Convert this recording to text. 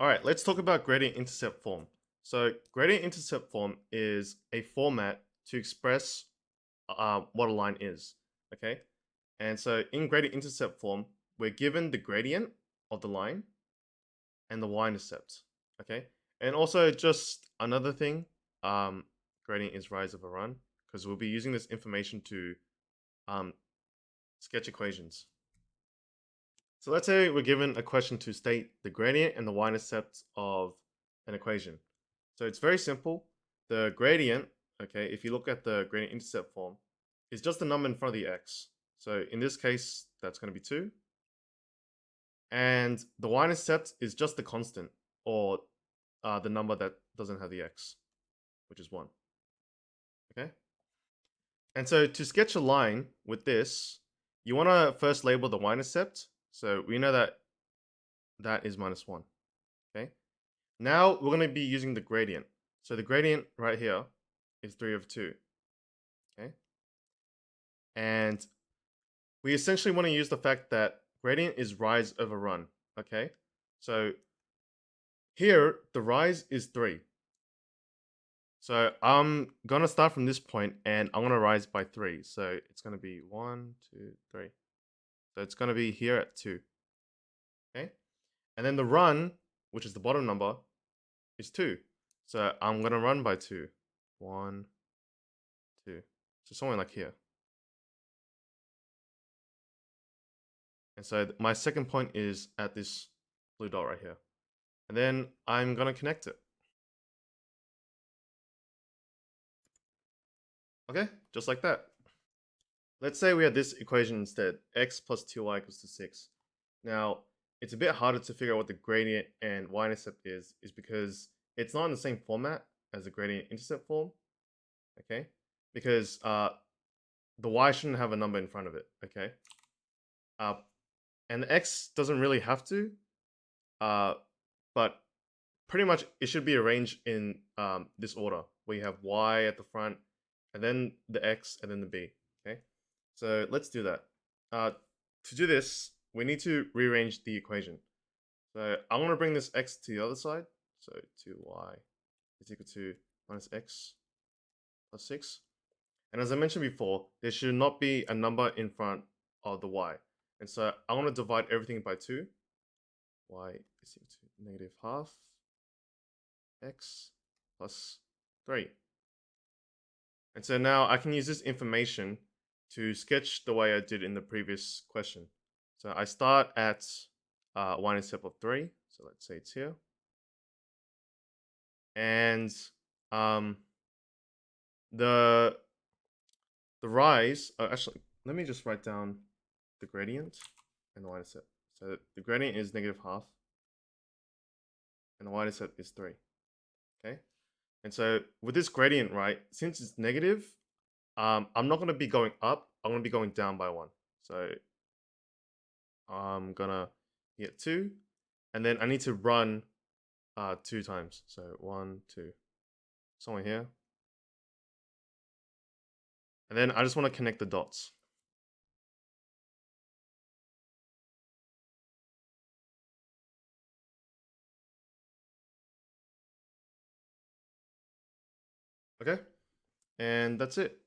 All right, let's talk about gradient intercept form. So gradient intercept form is a format to express what a line is, okay? And so in gradient intercept form, we're given the gradient of the line and the y-intercept, okay? And also just another thing, gradient is rise over run, because we'll be using this information to um, sketch equations. So let's say we're given a question to state the gradient and the y-intercept of an equation. So it's very simple. The gradient, okay, if you look at the gradient intercept form, is just the number in front of the x. So in this case, that's going to be 2. And the y-intercept is just the constant, or the number that doesn't have the x, which is 1. Okay? And so to sketch a line with this, you want to first label the y-intercept. So we know that that is -1. Okay? Now we're going to be using the gradient. So the gradient right here is 3 over 2. Okay? And we essentially want to use the fact that gradient is rise over run. Okay? So here, the rise is 3. So I'm going to start from this point and I'm going to rise by 3. So it's going to be 1, 2, 3. So it's going to be here at 2. Okay? And then the run, which is the bottom number, is 2. So I'm going to run by 2. 1, 2. So somewhere like here. And so my second point is at this blue dot right here. And then I'm going to connect it. Okay, just like that. Let's say we had this equation instead, x plus 2y equals to 6. Now, it's a bit harder to figure out what the gradient and y-intercept is because it's not in the same format as the gradient intercept form, okay? Because the y shouldn't have a number in front of it, okay? And the x doesn't really have to, but pretty much it should be arranged in this order, where you have y at the front, and then the x, and then the b, okay? So let's do that. To do this, we need to rearrange the equation. So I want to bring this x to the other side. So 2y is equal to minus x plus 6. And as I mentioned before, there should not be a number in front of the y. And so I want to divide everything by 2. Y is equal to negative half x plus 3. And so now I can use this information to sketch the way I did in the previous question. So I start at y-intercept of 3. So let's say it's here. And the rise, actually, let me just write down the gradient and the y-intercept. So the gradient is negative half, and the y-intercept is 3. Okay? And so with this gradient, right, since it's negative, I'm not going to be going up, I'm going to be going down by 1. So I'm going to get 2, and then I need to run 2 times. So 1, 2. Somewhere here. And then I just want to connect the dots. Okay? And that's it.